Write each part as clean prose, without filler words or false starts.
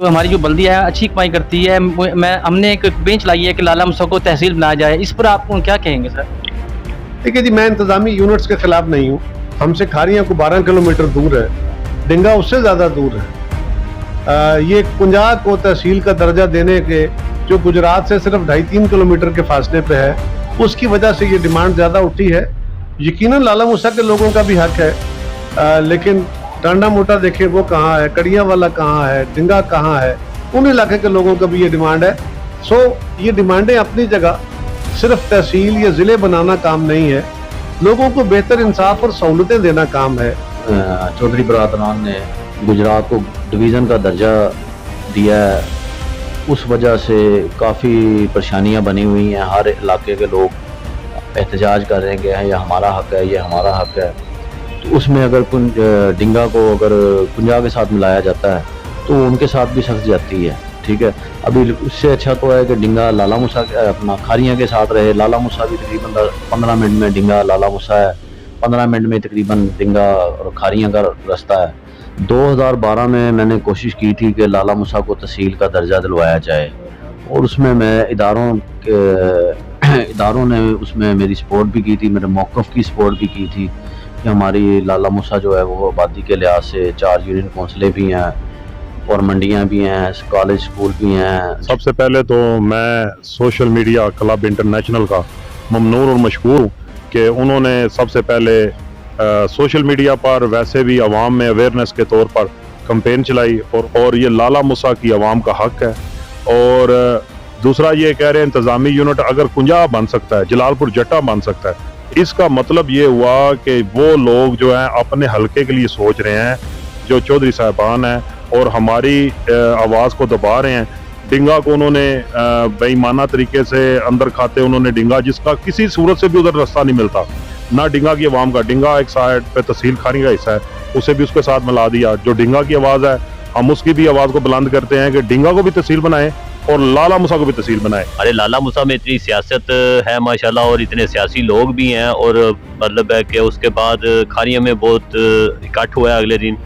तो हमारी जो बल्दिया है अच्छी कमाई करती है। हमने एक बेंच लाई है कि लाला मूसा को तहसील बनाया जाए, इस पर आप क्या कहेंगे सर? देखिए जी, मैं इंतजामी यूनिट्स के खिलाफ नहीं हूँ। हमसे खारियाँ को 12 किलोमीटर दूर है, डिंगा उससे ज़्यादा दूर है। ये कुंजा को तहसील का दर्जा देने के जो गुजरात से सिर्फ 2.5-3 किलोमीटर के फासले पे है, उसकी वजह से ये डिमांड ज़्यादा उठी है। यकीनन लाला मूसा के लोगों का भी हक है, लेकिन टांडा मोटा देखे वो कहाँ है, कड़िया वाला कहाँ है, डिंगा कहाँ है, उन इलाके के लोगों का भी ये डिमांड है। सो ये डिमांडें अपनी जगह, सिर्फ तहसील या ज़िले बनाना काम नहीं है, लोगों को बेहतर इंसाफ और सहूलतें देना काम है। चौधरी बरादरान ने गुजरात को डिवीज़न का दर्जा दिया है, उस वजह से काफ़ी परेशानियां बनी हुई हैं। हर इलाके के लोग एहतजाज कर रहे हैं, ये हमारा हक है, ये हमारा हक है। तो उसमें अगर डिंगा को अगर कुंजा के साथ मिलाया जाता है तो उनके साथ भी सख्त जाती है। ठीक है, अभी उससे अच्छा तो है कि डिंगा लाला मूसा अपना खारियाँ के साथ रहे। लाला मूसा भी तकरीबन 15 मिनट में डिंगा लाला मूसा है, 15 मिनट में तकरीबन डिंगा और खारियाँ का रास्ता है। 2012 में मैंने कोशिश की थी कि लाला मूसा को तहसील का दर्जा दिलवाया जाए, और उसमें मैं इदारों ने उसमें मेरी सपोर्ट भी की थी, मेरे मौक़िफ़ की सपोर्ट भी की थी कि हमारी लाला मूसा जो है वो आबादी के लिहाज से 4 यूनियन कौंसलें भी हैं और मंडियां भी हैं, कॉलेज स्कूल भी हैं। सबसे पहले तो मैं सोशल मीडिया क्लब इंटरनेशनल का ममनून और मशकूर हूँ कि उन्होंने सबसे पहले सोशल मीडिया पर वैसे भी आवाम में अवेयरनेस के तौर पर कैंपेन चलाई, और ये लाला मूसा की आवाम का हक है। और दूसरा ये कह रहे हैं इंतज़ामी यूनिट अगर कुंजा बन सकता है, जलालपुर जट्टा बन सकता है, इसका मतलब ये हुआ कि वो लोग जो हैं अपने हलके के लिए सोच रहे हैं, जो चौधरी साहबान हैं, और हमारी आवाज़ को दबा रहे हैं। डिंगा को उन्होंने बेईमाना तरीके से अंदर खाते उन्होंने डिंगा, जिसका किसी सूरत से भी उधर रास्ता नहीं मिलता, ना डिंगा की आवाम का। डिंगा एक साइड पे तहसील खानी का हिस्सा है, उसे भी उसके साथ मिला दिया। जो डिंगा की आवाज़ है, हम उसकी भी आवाज़ को बुलंद करते हैं कि डिंगा को भी तहसील बनाए और लाला मूसा को भी तहसील बनाए। अरे लाला मूसा में इतनी सियासत है माशाल्लाह, और इतने सियासी लोग भी हैं, और मतलब है कि उसके बाद खारिया में बहुत इकट्ठ हुआ है अगले दिन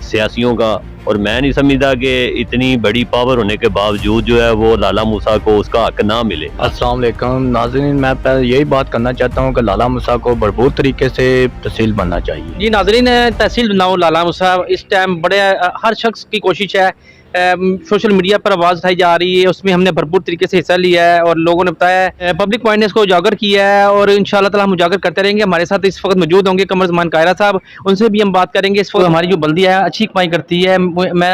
सियासियों का। और मैं नहीं समझता कि इतनी बड़ी पावर होने के बावजूद जो है वो लाला मूसा को उसका हक ना मिले। अस्सलाम वालेकुम नाज़रीन, मैं पहले यही बात करना चाहता हूँ कि लाला मूसा को भरपूर तरीके से तहसील बनना चाहिए। जी नाज़रीन, तहसील बनाओ लाला मूसा, इस टाइम बड़े हर शख्स की कोशिश है। सोशल मीडिया पर आवाज़ उठाई जा रही है, उसमें हमने भरपूर तरीके से हिस्सा लिया है और लोगों ने बताया है, पब्लिक पॉइंट ने इसको उजागर किया है, और इंशाल्लाह ताला हम उजागर करते रहेंगे। हमारे साथ इस वक्त मौजूद होंगे कमर ज़मान कायरा साहब, उनसे भी हम बात करेंगे। इस वक्त हमारी जो बल्दिया है अच्छी कमाई करती है।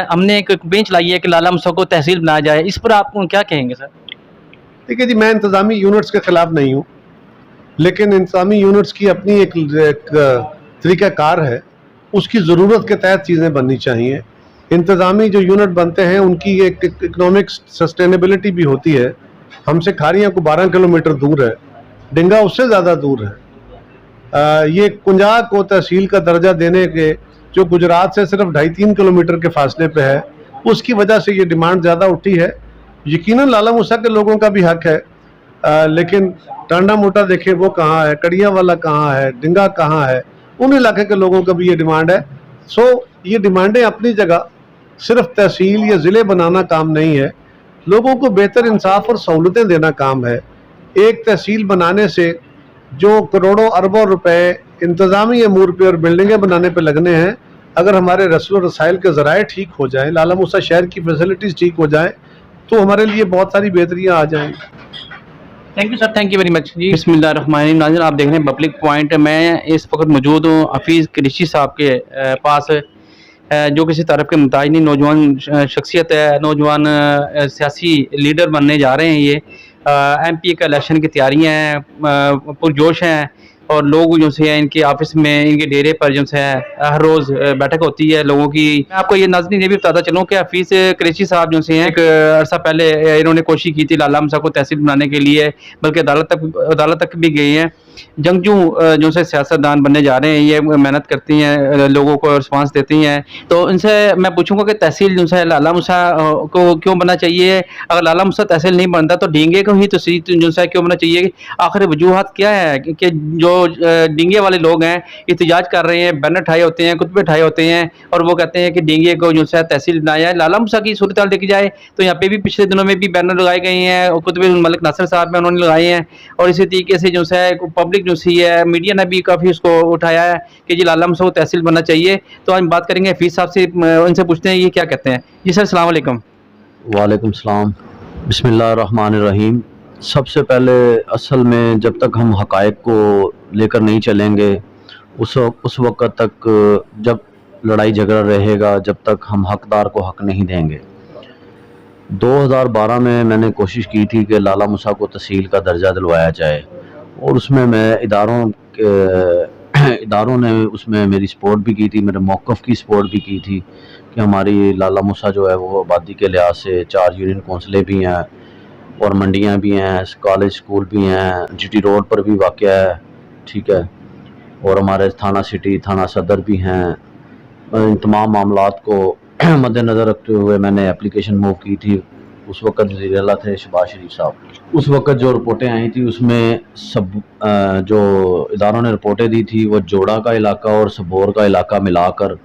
हमने एक बेंच लाई है कि लाला मूसा को तहसील बनाया जाए, इस पर आप क्या कहेंगे सर? देखिए जी, मैं इंतजामी यूनिट्स के खिलाफ नहीं हूँ, लेकिन इंतजामी यूनिट्स की अपनी एक तरीक़ाकार है, उसकी ज़रूरत के तहत चीज़ें बननी चाहिए। इंतज़ामी जो यूनिट बनते हैं उनकी एक इकनॉमिक सस्टेनेबिलिटी भी होती है। हमसे खारियाँ को 12 किलोमीटर दूर है, डिंगा उससे ज़्यादा दूर है। ये कुंजा को तहसील का दर्जा देने के जो गुजरात से सिर्फ 2.5-3 किलोमीटर के फासले पे है, उसकी वजह से ये डिमांड ज़्यादा उठी है। यकीनन लाला मूसा के लोगों का भी हक है, लेकिन टांडा मोटा देखे वो कहाँ है, कड़िया वाला कहाँ है, डिंगा कहाँ है, उन इलाके के लोगों का भी ये डिमांड है। सो ये डिमांडें अपनी जगह, सिर्फ तहसील या ज़िले बनाना काम नहीं है, लोगों को बेहतर इंसाफ और सहूलतें देना काम है। एक तहसील बनाने से जो करोड़ों अरबों रुपए इंतज़ामी अमूर पे और बिल्डिंगें बनाने पे लगने हैं, अगर हमारे रस्ल रसाइल के ज़राए ठीक हो जाएं, लाला मूसा शहर की फैसिलिटीज़ ठीक हो जाएं, तो हमारे लिए बहुत सारी बेहतरियाँ आ जाएंगी। Thank you sir, thank you very much जी। बिस्मिल्लाहिर्रहमानिर्रहीम। नाज़रीन, आप देख रहे हैं पब्लिक पॉइंट। मैं इस वक्त मौजूद हूँ हफीज़ कुरैशी साहब के पास, जो किसी तरफ के मुताज नहीं, नौजवान शख्सियत है, नौजवान सियासी लीडर बनने जा रहे हैं। ये MP का इलेक्शन की तैयारियां हैं, पुरजोश हैं, और लोग जो से इनके ऑफिस में, इनके डेरे पर जो से हर रोज़ बैठक होती है लोगों की। मैं आपको ये नाज़रीन ये भी बताता चलूँ कि हफीज़ कुरैशी साहब जो से हैं, एक अर्सा पहले इन्होंने कोशिश की थी लाला मूसा को तहसील बनाने के लिए, बल्कि अदालत तक भी गए हैं। जंगजू जो से सियासतदान बनने जा रहे हैं, ये मेहनत करती हैं, लोगों को रिस्पांस देती हैं, तो इनसे मैं पूछूंगा कि तहसील जो है लाला मूसा को क्यों बनना चाहिए? अगर लाला मूसा तहसील नहीं बनता तो डींगे को ही तहसील जो है क्यों बनना चाहिए? आखिर वजूहत क्या है कि जो डींगे वाले लोग हैं एहतजाज कर रहे हैं, बैनर ठाए होते हैं, कुतबे ठाए होते हैं और वो कहते हैं कि डींगे को जो है तहसील बनाया है। लाला मूसा की सूरत हाल देखी जाए तो यहाँ पे भी पिछले दिनों में भी बैनर लगाए गए हैं और कुतुब मलिक नासिर साहब में उन्होंने लगाए हैं, और इसी तरीके से जो है पब्लिक जो सी है, मीडिया ने भी काफ़ी उसको उठाया है कि जी लाला मूसा को तहसील बनना चाहिए। तो आज बात करेंगे हफीज़ साहब से, उनसे पूछते हैं ये क्या कहते हैं। जी सर, अस्सलाम वालेकुम। वालेकुम सलाम। बिस्मिल्लाहिर्रहमानिर्रहीम। सबसे पहले असल में जब तक हम हक़ाइक़ को लेकर नहीं चलेंगे उस वक़्त तक जब लड़ाई झगड़ा रहेगा, जब तक हम हकदार को हक़ नहीं देंगे। 2012 में मैंने कोशिश की थी कि लाला मूसा को तहसील का दर्जा दिलवाया जाए, और उसमें मैं इदारों ने उसमें मेरी सपोर्ट भी की थी, मेरे मौक़िफ़ की सपोर्ट भी की थी कि हमारी लाला मूसा जो है वो आबादी के लिहाज से 4 यूनियन कौंसलें भी हैं और मंडियां भी हैं, कॉलेज स्कूल भी हैं, जीटी रोड पर भी वाक़या है, ठीक है, और हमारे थाना सिटी, थाना सदर भी हैं। इन तमाम मामलात को मद्देनज़र रखते हुए मैंने एप्लीकेशन मूव की थी। उस वक़्त वज़ीर आला थे शहबाज शरीफ साहब। उस वक़्त जो रिपोर्टें आई थी उसमें सब जो इदारों ने रिपोर्टें दी थी वो जोड़ा का इलाका और सबोर का इलाका मिलाकर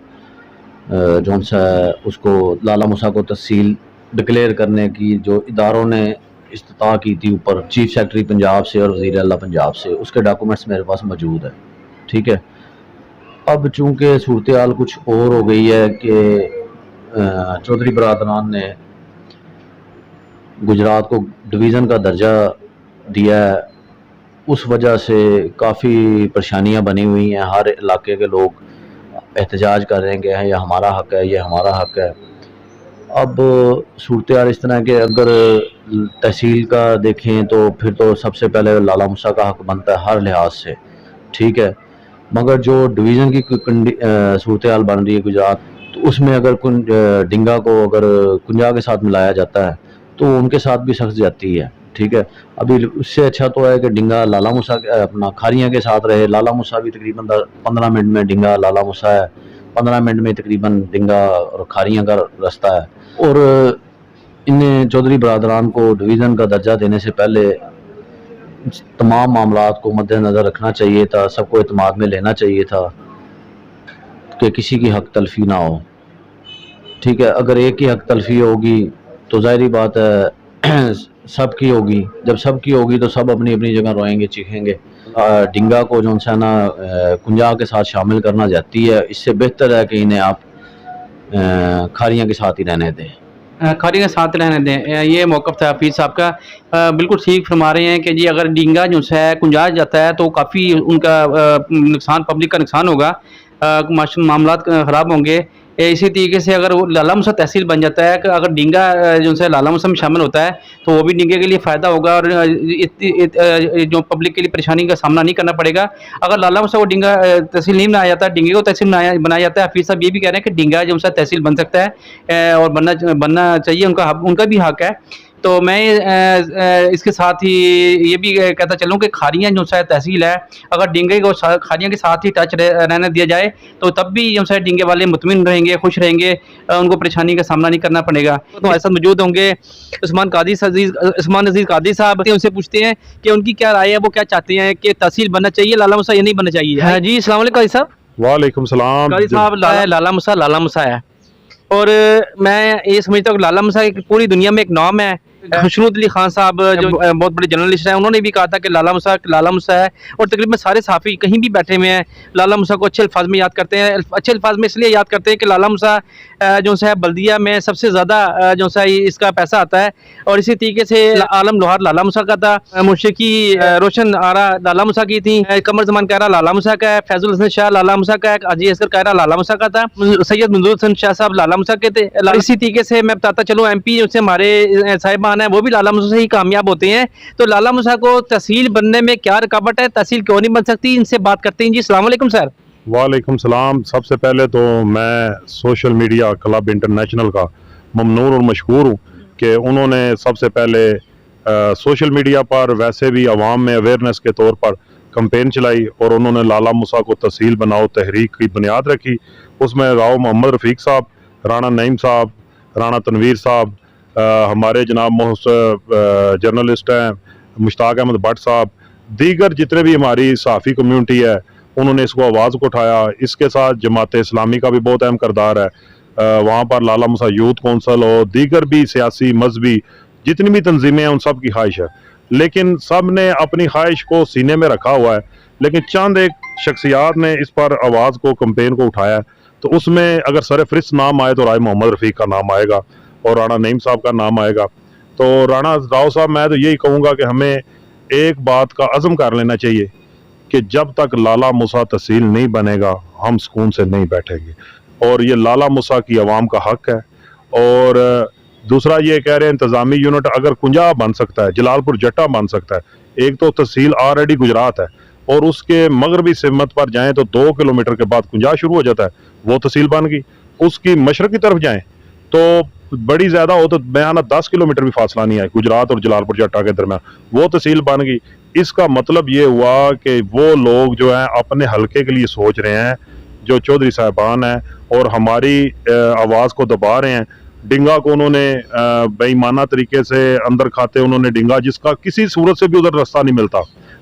जो सा उसको लाला मूसा को तहसील डिक्लेयर करने की जो इदारों ने इस्तिता की थी ऊपर चीफ सेक्रेटरी पंजाब से और वज़ीर आला पंजाब से, उसके डॉक्यूमेंट्स मेरे पास मौजूद है, ठीक है। अब चूँकि सूरत हाल कुछ और हो गई है कि चौधरी बरादरान ने गुजरात को डिवीज़न का दर्जा दिया है, उस वजह से काफ़ी परेशानियां बनी हुई हैं। हर इलाके के लोग एहतजाज कर रहे हैं, यह हमारा हक़ है, यह हमारा हक़ है। अब सूरत हाल इस तरह के अगर तहसील का देखें तो फिर तो सबसे पहले लाला मूसा का हक़ बनता है हर लिहाज से, ठीक है। मगर जो डिवीज़न की सूरत हाल बन रही है गुजरात, तो उसमें अगर डिंगा को अगर कुंजा के साथ मिलाया जाता है तो उनके साथ भी सख्त जाती है, ठीक है। अभी उससे अच्छा तो है कि डिंगा लाला मूसा अपना खारियाँ के साथ रहे। लाला मूसा भी तकरीबन 15 मिनट में डिंगा लाला मूसा है, 15 मिनट में तकरीबन डिंगा और खारियाँ का रास्ता है। और इन्हें चौधरी बरादरान को डिवीज़न का दर्जा देने से पहले तमाम मामलात को मद्देनज़र रखना चाहिए था, सबको एतमाद में लेना चाहिए था कि किसी की हक़ तलफ़ी ना हो, ठीक है। अगर एक की हक़ तलफ़ी होगी तो ज़ाहिरी बात है सब की होगी, जब सब की होगी तो सब अपनी अपनी जगह रोएंगे चीखेंगे। डिंगा को जो है ना कुंजा के साथ शामिल करना जाती है, इससे बेहतर है कि इन्हें आप खारियाँ के साथ ही रहने दें, खारी के साथ रहने दें। ये मौक़िफ़ था हफीज़ साहब का, बिल्कुल ठीक फरमा रहे हैं कि जी अगर डींगा जो है कुंजा जाता है तो काफ़ी उनका नुकसान, पब्लिक का नुकसान होगा, मामलात ख़राब होंगे। इसी तरीके से अगर वो लाला मूसा तहसील बन जाता है कि अगर डींगा जो है लाला मूसा में शामिल होता है तो वो भी डींगे के लिए फ़ायदा होगा और जो पब्लिक के लिए परेशानी का सामना नहीं करना पड़ेगा। अगर लाला मूसा को डींगा तहसील नहीं बनाया जाता, डींगे को तहसील बनाया जाता है, हफीज़ साहब ये भी कह रहे हैं कि डींगा जो है तहसील बन सकता है और बनना चाहिए, उनका भी हक़ है। तो मैं इसके साथ ही ये भी कहता चलूँ कि खारियाँ जो है तहसील है, अगर डींगे को खारियाँ के साथ ही टच रहने दिया जाए तो तब भी जो है डींगे वाले मुतमिन रहेंगे, खुश रहेंगे, उनको परेशानी का सामना नहीं करना पड़ेगा। तो ऐसा मौजूद होंगे उस्मान अजीज़ कादी साहब, उनसे पूछते हैं कि उनकी क्या राय है, वो क्या चाहते हैं कि तहसील बनना चाहिए लाला मूसा या नहीं बनना चाहिए। हाँ जी, अस्सलाम वालेकुम कादी साहब। वालेकुम सलाम। कादी साहब, लाला मूसा है और मैं ये समझता हूँ कि लाला मूसा की पूरी दुनिया में एक नाम है। खुशरूद अली खान साहब जो बहुत बड़े जर्नलिस्ट हैं, उन्होंने भी कहा था कि लाला मूसा है, और तकरीबन सारे सहाफ़ी कहीं भी बैठे हुए हैं लाला मूसा को अच्छे अल्फाज में याद करते हैं। अच्छे अल्फाज में इसलिए याद करते हैं कि लाला मूसा जो है बल्दिया में सबसे ज़्यादा जो है इसका पैसा आता है, और इसी तरीके से आलम लोहार लाला मूसा का था, मुश्किकी रोशन आरा लाला मूसा की थी, कमर जमान कहरा लाला मूसा का है, फैजुल हसन शाह लाला मूसा का है, अजी असगर कहरा लाला मूसा का था, सैयद मंजूर हसन शाह साहब लाला मूसा के थे। इसी तरीके से मैं बताता चलूँ MP जो हमारे साहिबान है वो भी लाला मूसा से ही कामयाब होते हैं। तो लाला मूसा को तहसील बनने में क्या रुकावट है, तहसील क्यों नहीं बन सकती, इनसे बात करते हैं। जी अस्सलाम वालेकुम सर। वालेकुम सलाम। सबसे पहले तो मैं सोशल मीडिया क्लब इंटरनेशनल का ममनून और मशकूर हूँ कि उन्होंने सबसे पहले सोशल मीडिया पर वैसे भी आवाम में अवेयरनेस के तौर पर कंपेन चलाई और उन्होंने लाला मूसा को तहसील बनाओ तहरीक की बुनियाद रखी। उसमें राव मोहम्मद रफ़ीक साहब, राणा नईम साहब, राणा तनवीर साहब, हमारे जनाब जर्नलिस्ट हैं मुश्ताक अहमद भट्ट साहब, दीगर जितने भी हमारी सहाफ़ी कम्यूनिटी है उन्होंने इसको आवाज़ को उठाया। इसके साथ जमात इस्लामी का भी बहुत अहम किरदार है। वहाँ पर लाला मूसा यूथ कौंसल और दीगर भी सियासी मजहबी जितनी भी तंजीमें हैं उन सब की ख्वाहिश है, लेकिन सब ने अपनी ख्वाहिश को सीने में रखा हुआ है। लेकिन चंद एक शख्सियात ने इस पर आवाज़ को कंपेन को उठाया, तो उसमें अगर सरफरिस्त नाम आए तो राय मोहम्मद रफ़ीक का नाम आएगा और राणा नईम साहब का नाम आएगा। तो राणा राव साहब, मैं तो यही कहूँगा कि हमें एक बात का अज़म कर लेना चाहिए कि जब तक लाला मूसा तहसील नहीं बनेगा हम सुकून से नहीं बैठेंगे, और ये लाला मूसा की आवाम का हक है। और दूसरा ये कह रहे हैं इंतज़ामी यूनिट अगर कुंजा बन सकता है, जलालपुर जट्टा बन सकता है, एक तो तहसील ऑलरेडी गुजरात है और उसके मगरबी सिमत पर जाएं तो 2 किलोमीटर के बाद कुंजा शुरू हो जाता है, वो तहसील बन गई। उसकी मशरक़ की तरफ जाएं तो बड़ी ज़्यादा हो तो बयाना 10 किलोमीटर भी फासला नहीं है गुजरात और जलालपुर जट्टा के दरमियान, वो तहसील बन गई। इसका मतलब ये हुआ कि वो लोग जो हैं अपने हलके के लिए सोच रहे हैं, जो चौधरी साहबान हैं और हमारी आवाज़ को दबा रहे हैं। डिंगा को उन्होंने बेईमाना तरीके से अंदर खाते उन्होंने डिंगा, जिसका किसी सूरत से भी उधर रास्ता नहीं मिलता,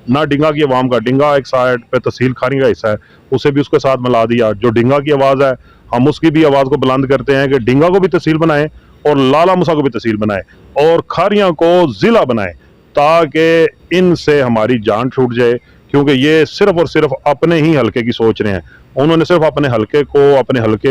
ना डिंगा की आवाम का। डिंगा एक साइड पे तहसील खानी का हिस्सा है, उसे भी उसके साथ मिला दिया। जो डिंगा की आवाज़ है हम उसकी भी आवाज़ को बुलंद करते हैं कि डिंगा को भी तहसील बनाएं और लाला मूसा को भी तहसील बनाएं और खारियां को ज़िला बनाएं, ताकि इनसे हमारी जान छूट जाए। क्योंकि ये सिर्फ और सिर्फ अपने ही हलके की सोच रहे हैं। उन्होंने सिर्फ अपने हलके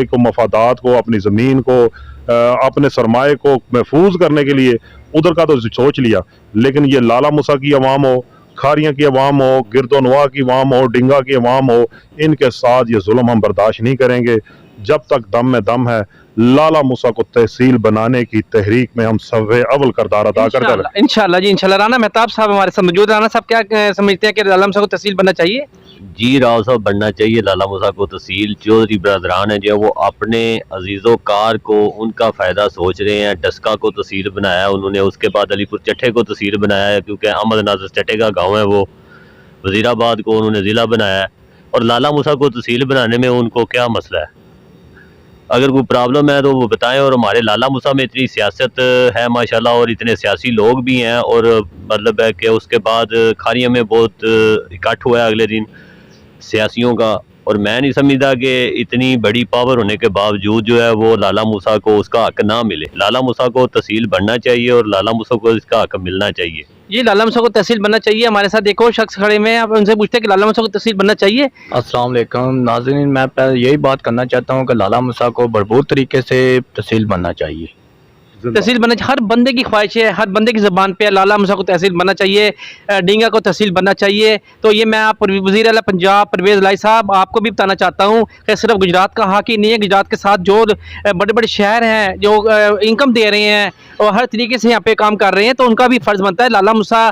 को मफादात को, अपनी ज़मीन को, अपने सरमाए को महफूज करने के लिए उधर का तो सोच लिया, लेकिन ये लाला मूसा की आवाम हो, खारियां की आवाम हो, गिरदोनवा की आवाम हो, डिंगा की आवाम हो, इनके साथ ये जुल्म हम बर्दाश्त नहीं करेंगे। जब तक दम में दम है, लाला मूसा को तहसील बनाने की तहरीक में हम सबसे अव्वल किरदार अदा करते हैं। इंशाल्लाह जी, इंशाल्लाह। राना मेहताब साहब हमारे साथ मौजूद। राना साहब, क्या समझते हैं कि लाला मूसा को तहसील बनना चाहिए? जी राव साहब, बनना चाहिए लाला मूसा को तहसील। चौधरी बरदरान है जो वो अपने अजीज़ो कार को उनका फ़ायदा सोच रहे हैं। डस्का को तहसील बनाया है उन्होंने, उसके बाद अलीपुर चट्टे को तहसील बनाया है क्योंकि अहमद नाज़र चट्टे का गाँव है वो। वज़ीराबाद को उन्होंने ज़िला बनाया है, और लाला मूसा को तहसील बनाने में उनको क्या मसला है? अगर कोई प्रॉब्लम है तो वो बताएं। और हमारे लाला मूसा में इतनी सियासत है माशाल्लाह, और इतने सियासी लोग भी हैं, और मतलब है कि उसके बाद खारिया में बहुत इकट्ठ हुआ है अगले दिन सियासियों का। और मैं नहीं समझता कि इतनी बड़ी पावर होने के बावजूद जो है वो लाला मूसा को उसका हक ना मिले। लाला मूसा को तहसील बनना चाहिए और लाला मूसा को इसका हक मिलना चाहिए। ये लाला मूसा को तहसील बनना चाहिए। हमारे साथ एक और शख्स खड़े हुए हैं, आप उनसे पूछते हैं कि लाला मूसा को तहसील बनना चाहिए। अस्सलाम वालेकुम नाज़रीन, मैं पहले यही बात करना चाहता हूँ कि लाला मूसा को भरपूर तरीके से तहसील बनना चाहिए। तहसील बनना हर बंदे की ख्वाहिश है, हर बंदे की ज़बान पे है लाला मूसा को तहसील बनना चाहिए, डिंगा को तहसील बनना चाहिए। तो ये मैं आप वज़ीर आला पंजाब परवेज़ लाई साहब आपको भी बताना चाहता हूँ कि सिर्फ गुजरात का हक ही नहीं है, गुजरात के साथ जो बड़े बड़े शहर हैं जो इनकम दे रहे हैं और हर तरीके से यहाँ पे काम कर रहे हैं, तो उनका भी फ़र्ज़ बनता है। लाला मूसा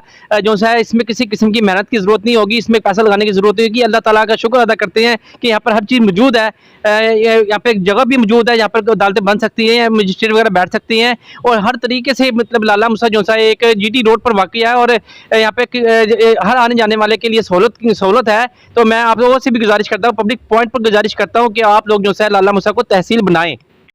जो है इसमें किसी किस्म की मेहनत की ज़रूरत नहीं होगी, इसमें पैसा लगाने की ज़रूरत होगी। अल्लाह ताला का शुक्र अदा करते हैं कि यहाँ पर हर चीज़ मौजूद है, यहाँ पे एक जगह भी मौजूद है, यहाँ पर अदालतें बन सकती हैं, मजिस्ट्रेट वगैरह बैठ सकती हैं, और हर तरीके से मतलब लाला मूसा जो सा एक जीटी रोड पर वाक़ है और यहाँ पे हर आने जाने वाले के लिए सहूलत है। तो मैं आप लोगों से भी गुजारिश करता हूँ, पब्लिक पॉइंट पर गुजारिश करता हूँ कि आप लोग जो है लाला मूसा को तहसील बनाएं।